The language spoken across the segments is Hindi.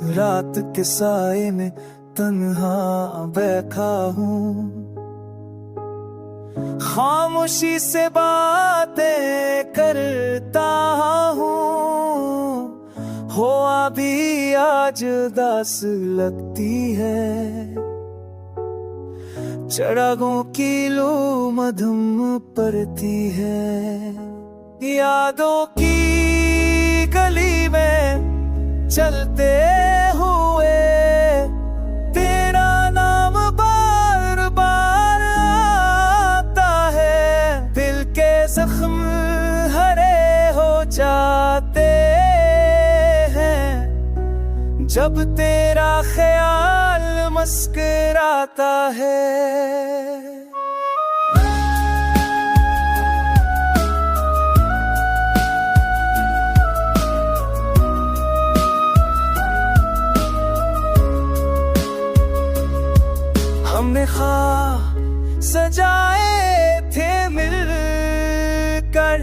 रात के साए में तन्हा बैठा हूँ, खामोशी से बातें करता हूँ। हो अभी आज उदास लगती है, चिरागों की लू मधुम पड़ती है। यादों की गली में चलते हुए तेरा नाम बार बार आता है। दिल के जख्म हरे हो जाते हैं जब तेरा ख्याल मुस्कुराता है। हमने ख्वाब सजाए थे मिलकर,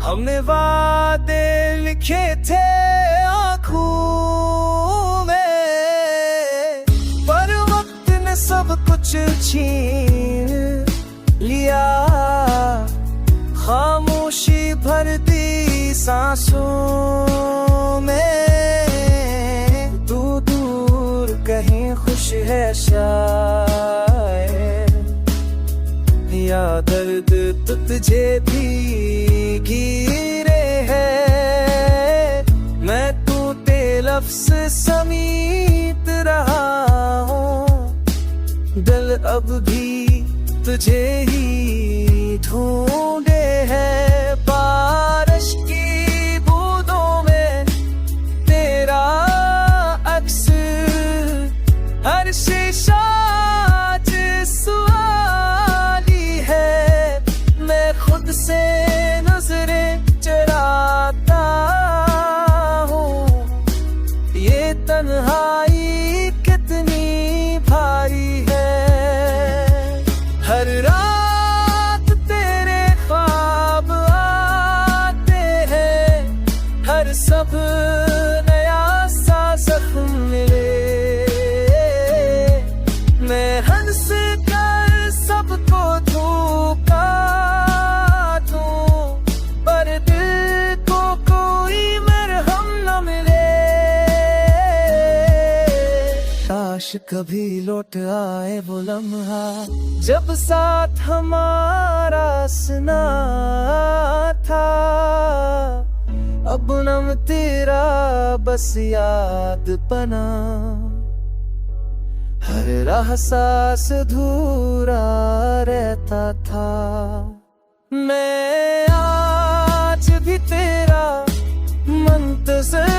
हमने वादे लिखे थे आँखों में, पर वक्त ने सब कुछ छीन लिया। खामोशी भर दी सांसों में, तू दूर कहीं खुश है शायद, या दर्द तुझे भी घिरे है। मैं तू ते लफ्ज़ समीत रहा हूँ, दिल अब भी तुझे ही ढूंढे है। बारिश की बूंदों में तेरा अक्स, हर शीशा सवाली है। मैं खुद से नजरें चुराता हूँ, ये तन्हाई कितनी भारी है। हर रात तेरे ख्वाब आते हैं, हर सब नया सा जख्म मिले। मैं हंस कर सबको धोखा दूं, पर दिल को कोई मरहम न मिले। काश कभी लौट आए वो लम्हा जब साथ हमारा सुना था। अब नम तेरा बस याद बना, हर राह सांस अधूरा रहता था। मैं आज भी तेरा मुंतज़िर